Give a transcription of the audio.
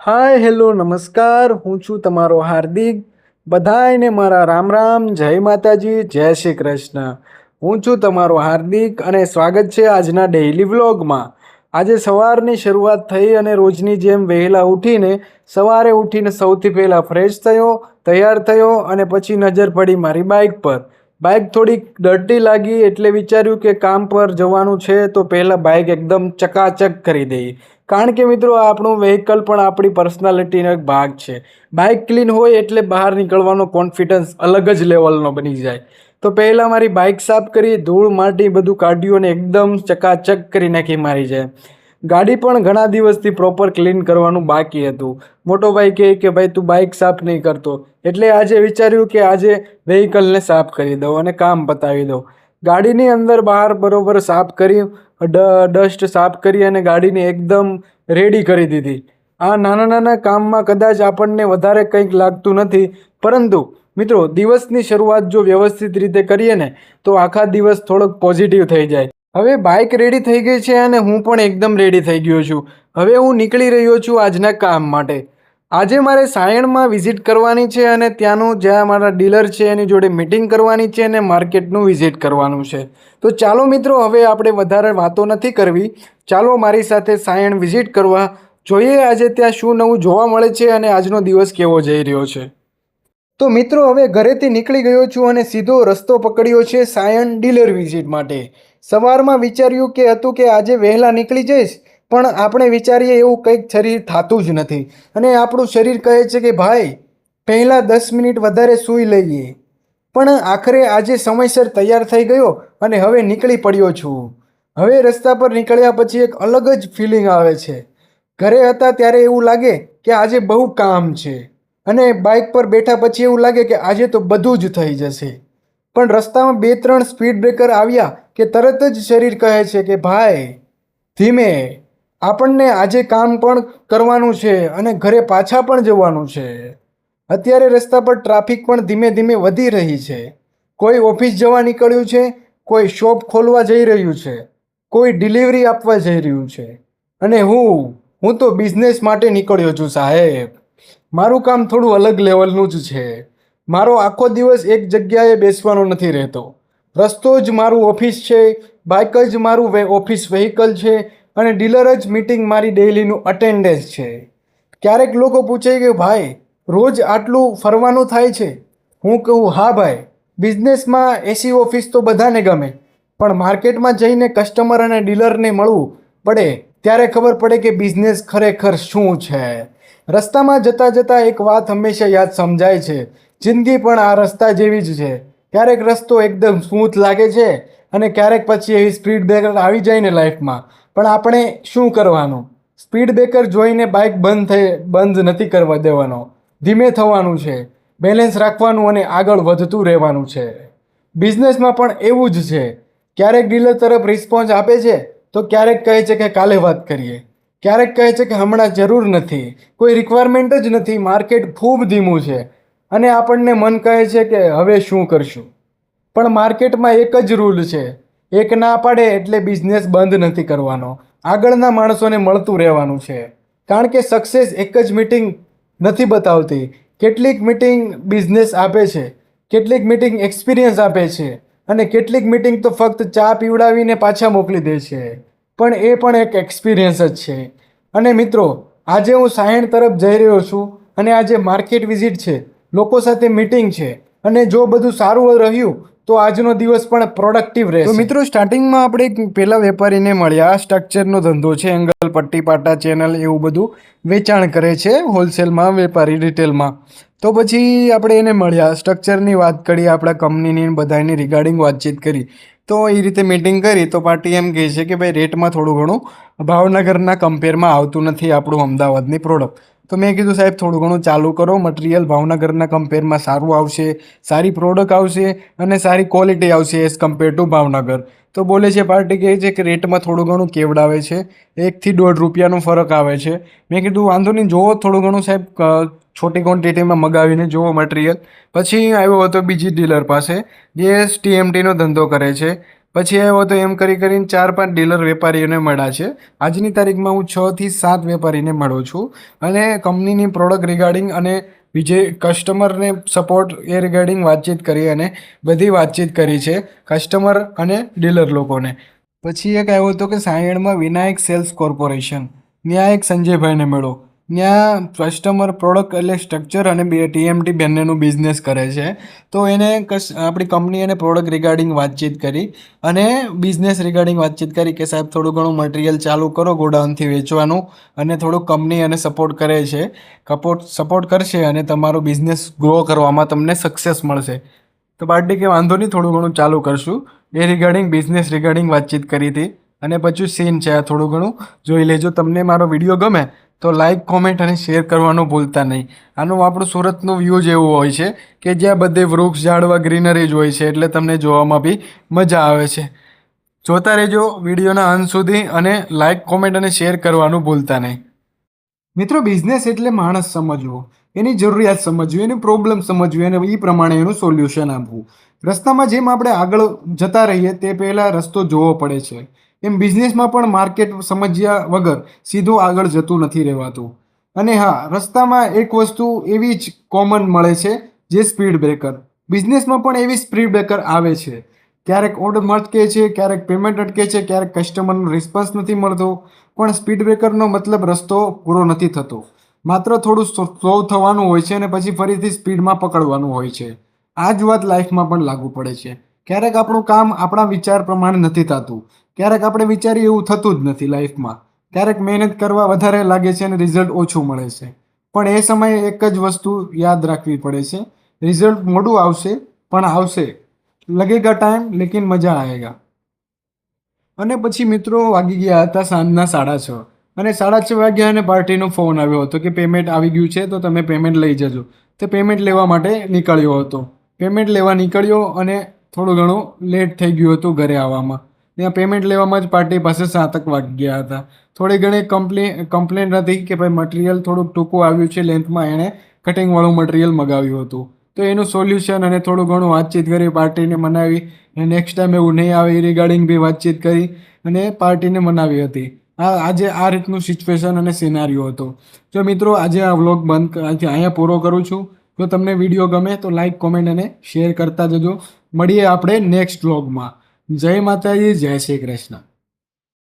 Hi hello નમસ્કાર, હું છું તમારો હાર્દિક. બધાયને મારા રામ રામ, જય માતાજી, જય શ્રી કૃષ્ણ. હું છું તમારો હાર્દિક અને સ્વાગત છે આજના ડેઇલી વ્લોગમાં. આજે સવારની શરૂઆત થઈ અને રોજની જેમ વહેલા ઉઠીને સવારે ઉઠીને સૌથી પહેલાં ફ્રેશ થયો, તૈયાર થયો અને પછી નજર પડી મારી બાઇક પર. બાઇક થોડીક ડર્ટી લાગી એટલે વિચાર્યું કે કામ પર જવાનું છે તો પહેલાં બાઇક એકદમ ચકાચક કરી દઈએ. કારણ કે મિત્રો આપણું વ્હીકલ પણ આપણી પર્સનાલિટીનો એક ભાગ છે. બાઇક ક્લીન હોય એટલે બહાર નીકળવાનો કોન્ફિડન્સ અલગ જ લેવલનો બની જાય. તો પહેલાં મારી બાઇક સાફ કરી, ધૂળ માટી બધું કાઢ્યું અને એકદમ ચકાચક કરી નાખી મારી જાય. ગાડી પણ ઘણા દિવસથી પ્રોપર ક્લીન કરવાનું બાકી હતું. મોટો ભાઈ કહે કે ભાઈ તું બાઇક સાફ નહીં કરતો, એટલે આજે વિચાર્યું કે આજે વ્હીકલને સાફ કરી દઉં અને કામ પતાવી દઉં. ગાડીની અંદર બહાર બરોબર સાફ કરી, ડસ્ટ સાફ કરી અને ગાડીને એકદમ રેડી કરી દીધી. આ નાના નાના કામમાં કદાચ આપણને વધારે કંઈક લાગતું નથી, પરંતુ મિત્રો દિવસની શરૂઆત જો વ્યવસ્થિત રીતે કરીએ ને તો આખા દિવસ થોડોક પોઝિટિવ થઈ જાય. હવે બાઇક રેડી થઈ ગઈ છે અને હું પણ એકદમ રેડી થઈ ગયો છું. હવે હું નીકળી રહ્યો છું આજના કામ માટે. આજે મારે સાયણમાં વિઝિટ કરવાની છે અને ત્યાંનું જ્યાં મારા ડીલર છે એની જોડે મિટિંગ કરવાની છે અને માર્કેટનું વિઝિટ કરવાનું છે. તો ચાલો મિત્રો, હવે આપણે વધારે વાતો નથી કરવી. ચાલો મારી સાથે સાયણ વિઝિટ કરવા, જોઈએ આજે ત્યાં શું નવું જોવા મળે છે અને આજનો દિવસ કેવો જઈ રહ્યો છે. તો મિત્રો હવે ઘરેથી નીકળી ગયો છું અને સીધો રસ્તો પકડ્યો છે સાયણ ડીલર વિઝિટ માટે. સવારમાં વિચાર્યું કે હતું કે આજે વહેલા નીકળી જઈશ, પણ આપણે વિચારીએ એવું કંઈક શરીર થતું જ નથી અને આપણું શરીર કહે છે કે ભાઈ પહેલાં 10 મિનિટ વધારે સૂઈ લઈએ. પણ આખરે આજે સમયસર તૈયાર થઈ ગયો અને હવે નીકળી પડ્યો છું. હવે રસ્તા પર નીકળ્યા પછી એક અલગ જ ફિલિંગ આવે છે. ઘરે હતા ત્યારે એવું લાગે કે આજે બહુ કામ છે અને બાઇક પર બેઠા પછી એવું લાગે કે આજે તો બધું જ થઈ જશે. પણ રસ્તામાં 2-3 સ્પીડ બ્રેકર આવ્યા કે તરત જ શરીર કહે છે કે ભાઈ ધીમે, આપણને આજે કામ પણ કરવાનું છે અને ઘરે પાછા પણ જવાનું છે. અત્યારે રસ્તા પર ટ્રાફિક પણ ધીમે ધીમે વધી રહી છે. કોઈ ઓફિસ જવા નીકળ્યું છે, કોઈ શોપ ખોલવા જઈ રહ્યું છે, કોઈ ડિલિવરી આપવા જઈ રહ્યું છે અને હું તો બિઝનેસ માટે નીકળ્યો છું સાહેબ. મારું કામ થોડું અલગ લેવલનું જ છે. મારો આખો દિવસ એક જગ્યાએ બેસવાનો નથી રહેતો. રસ્તો જ મારું ઓફિસ છે, બાઇક જ મારું ઓફિસ વ્હીકલ છે અને ડીલર જ મિટિંગ મારી ડેઇલીનું અટેન્ડન્સ છે. ક્યારેક લોકો પૂછે કે ભાઈ રોજ આટલું ફરવાનું થાય છે? હું કહું હા ભાઈ, બિઝનેસમાં એસી ઓફિસ તો બધાને ગમે, પણ માર્કેટમાં જઈને કસ્ટમર અને ડીલરને મળવું પડે ત્યારે ખબર પડે કે બિઝનેસ ખરેખર શું છે. રસ્તામાં જતાં જતાં એક વાત હંમેશા યાદ સમજાય છે, જિંદગી પણ આ રસ્તા જેવી જ છે. ક્યારેક રસ્તો એકદમ સ્મૂથ લાગે છે અને ક્યારેક પછી એવી સ્પીડ બ્રેકર આવી જાય ને લાઈફમાં, પણ આપણે શું કરવાનું? સ્પીડ બ્રેકર જોઈને બાઇક બંધ નથી કરવા દેવાનો. ધીમે થવાનું છે, બેલેન્સ રાખવાનું અને આગળ વધતું રહેવાનું છે. બિઝનેસમાં પણ એવું જ છે. ક્યારેક ડીલર તરફ રિસ્પોન્સ આપે છે તો ક્યારેક કહે છે કે કાલે વાત કરીએ, ક્યારેક કહે છે કે હમણાં જરૂર નથી, કોઈ રિક્વાયરમેન્ટ જ નથી, માર્કેટ ખૂબ ધીમું છે અને આપણને મન કહે છે કે હવે શું કરશું. પણ માર્કેટમાં એક જ રૂલ છે, એક ના પાડે એટલે બિઝનેસ બંધ નથી કરવાનો, આગળના માણસોને મળતું રહેવાનું છે. કારણ કે સક્સેસ એક જ મિટિંગ નથી બતાવતી. કેટલીક મિટિંગ બિઝનેસ આપે છે, કેટલીક મિટિંગ એક્સપિરિયન્સ આપે છે અને કેટલીક મિટિંગ તો ફક્ત ચા પીવડાવીને પાછા મોકલી દે છે, પણ એ પણ એક એક્સપિરિયન્સ જ છે. અને મિત્રો આજે હું સાયણ તરફ જઈ રહ્યો છું અને આજે માર્કેટ વિઝિટ છે, લોકો સાથે મીટિંગ છે અને જો બધું સારું રહ્યું તો આજનો દિવસ પણ પ્રોડક્ટિવ રહેશે. તો મિત્રો સ્ટાર્ટિંગમાં આપણે એક પહેલા વેપારીને મળ્યા. સ્ટ્રક્ચરનો ધંધો છે, એંગલ પટ્ટી પાટા ચેનલ એવું બધું વેચાણ કરે છે હોલસેલમાં, વેપારી રિટેલમાં. તો પછી આપણે એને મળ્યા, સ્ટ્રક્ચરની વાત કરી, આપણા કંપનીની બધાની રિગાર્ડિંગ વાતચીત કરી. તો એ રીતે મીટિંગ કરી તો પાર્ટી એમ કહે છે કે ભાઈ રેટમાં થોડું ઘણું ભાવનગરના કમ્પેરમાં આવતું નથી આપણું અમદાવાદની પ્રોડક્ટ. તો મેં કીધું સાહેબ થોડું ઘણું ચાલુ કરો, મટીરિયલ ભાવનગરના કમ્પેરમાં સારું આવશે, સારી પ્રોડક્ટ આવશે અને સારી ક્વોલિટી આવશે એઝ કમ્પેર ટુ ભાવનગર. તો બોલે છે, પાર્ટી કહે છે કે રેટમાં થોડું ઘણું કેવડાવે છે, 1 થી 1.5 રૂપિયાનો ફરક આવે છે. મેં કીધું વાંધો નહીં, જોવો થોડું ઘણું સાહેબ, છોટી ક્વોન્ટિટીમાં મગાવીને જુઓ મટીરિયલ. પછી આવ્યો હતો બીજી ડીલર પાસે જે TMTનો ધંધો કરે છે. પછી આવ્યો તો એમ કરીને 4-5 ડીલર વેપારીઓને મળ્યા છે. આજની તારીખમાં હું 6 થી 7 વેપારીને મળું છું અને કંપનીની પ્રોડક્ટ રિગાર્ડિંગ અને બીજે કસ્ટમરને સપોર્ટ એ રિગાર્ડિંગ વાતચીત કરી અને બધી વાતચીત કરી છે કસ્ટમર અને ડીલર લોકોને. પછી એક આવ્યો હતો કે સાયણમાં વિનાયક સેલ્સ કોર્પોરેશન, ત્યાં એક સંજયભાઈને મળ્યો. ત્યાં કસ્ટમર પ્રોડક્ટ એટલે સ્ટ્રક્ચર અને TMT બંનેનું બિઝનેસ કરે છે. તો એને આપણી કંપની અને પ્રોડક્ટ રિગાર્ડિંગ વાતચીત કરી અને બિઝનેસ રિગાર્ડિંગ વાતચીત કરી કે સાહેબ થોડું ઘણું મટીરિયલ ચાલુ કરો ગોડાઉનથી વેચવાનું અને થોડુંક કંપની અને સપોર્ટ કરે છે, સપોર્ટ કરશે અને તમારો બિઝનેસ ગ્રો કરવામાં તમને સક્સેસ મળશે. તો પાર્ટી કે વાંધો નહીં, થોડું ઘણું ચાલુ કરશું. એ રિગાર્ડિંગ બિઝનેસ રિગાર્ડિંગ વાતચીત કરી હતી. અને પછી સીન છે આ થોડું ઘણું જોઈ લેજો. તમને મારો વિડીયો ગમે તો લાઇક, કોમેન્ટ અને શેર કરવાનું ભૂલતા નહીં. આનું આપણું સુરતનું વ્યૂ જ એવું હોય છે કે જ્યાં બધે વૃક્ષ ઝાડવા ગ્રીનરી જ હોય છે, એટલે તમને જોવામાં બી મજા આવે છે. જોતા રહેજો વિડીયોના અંત સુધી અને લાઇક, કોમેન્ટ અને શેર કરવાનું ભૂલતા નહીં. મિત્રો, બિઝનેસ એટલે માણસ સમજવો, એની જરૂરિયાત સમજવી, એની પ્રોબ્લેમ સમજવી અને એ પ્રમાણે એનું સોલ્યુશન આપવું. રસ્તામાં જેમ આપણે આગળ જતા રહીએ તે પહેલાં રસ્તો જોવો પડે છે, એમ બિઝનેસમાં પણ માર્કેટ સમજ્યા વગર સીધું આગળ જતું નથી રહેવાતું. અને હા, રસ્તામાં એક વસ્તુ એવી જ કોમન મળે છે જે સ્પીડ બ્રેકર. બિઝનેસમાં પણ એવી સ્પીડ બ્રેકર આવે છે. ક્યારેક ઓર્ડર અટકે છે, ક્યારેક પેમેન્ટ અટકે છે, ક્યારેક કસ્ટમરનો રિસ્પોન્સ નથી મળતો. પણ સ્પીડ બ્રેકરનો મતલબ રસ્તો પૂરો નથી થતો, માત્ર થોડું સ્લો થવાનું હોય છે અને પછી ફરીથી સ્પીડમાં પકડવાનું હોય છે. આ જ વાત લાઈફમાં પણ લાગુ પડે છે. ક્યારેક આપણું કામ આપણા વિચાર પ્રમાણે નથી થતું, ક્યારેક આપણે વિચારીએ એવું થતું જ નથી લાઈફમાં. ક્યારેક મહેનત કરવા વધારે લાગે છે અને રિઝલ્ટ ઓછું મળે છે. પણ એ સમયે એક જ વસ્તુ યાદ રાખવી પડે છે, રિઝલ્ટ મોડું આવશે પણ આવશે. લગેગા ટાઈમ લેકિન મજા આયેગા. અને પછી મિત્રો વાગી ગયા હતા સાંજના 6:30 અને 6:30 વાગ્યા અને પાર્ટીનો ફોન આવ્યો હતો કે પેમેન્ટ આવી ગયું છે તો તમે પેમેન્ટ લઈ જજો. તે પેમેન્ટ લેવા માટે નીકળ્યો હતો. પેમેન્ટ લેવા નીકળ્યો અને થોડું ઘણું લેટ થઈ ગયું હતું ઘરે આવવામાં. ત્યાં પેમેન્ટ લેવામાં જ પાર્ટી પાસે 7 વાગી ગયા હતા. થોડી ઘણી કમ્પ્લેન્ટ હતી કે ભાઈ મટીરિયલ થોડુંક ટૂંકું આવ્યું છે લેન્થમાં, એણે કટિંગવાળું મટીરિયલ મગાવ્યું હતું. તો એનું સોલ્યુશન અને થોડું ઘણું વાતચીત કરી, પાર્ટીને મનાવી અને નેક્સ્ટ ટાઈમ એવું નહીં આવે એ રિગાર્ડિંગ બી વાતચીત કરી અને પાર્ટીને મનાવી હતી. આજે આ રીતનું સિચ્યુએશન અને સિનારીઓ હતો. જો મિત્રો, આજે આ વ્લોગ અહીંયા પૂરો કરું છું. જો તમને વિડીયો ગમે તો લાઈક, કોમેન્ટ અને શેર કરતા જજો. મળીએ આપણે નેક્સ્ટ વ્લોગમાં. જય માતાજી, જય શ્રી કૃષ્ણ.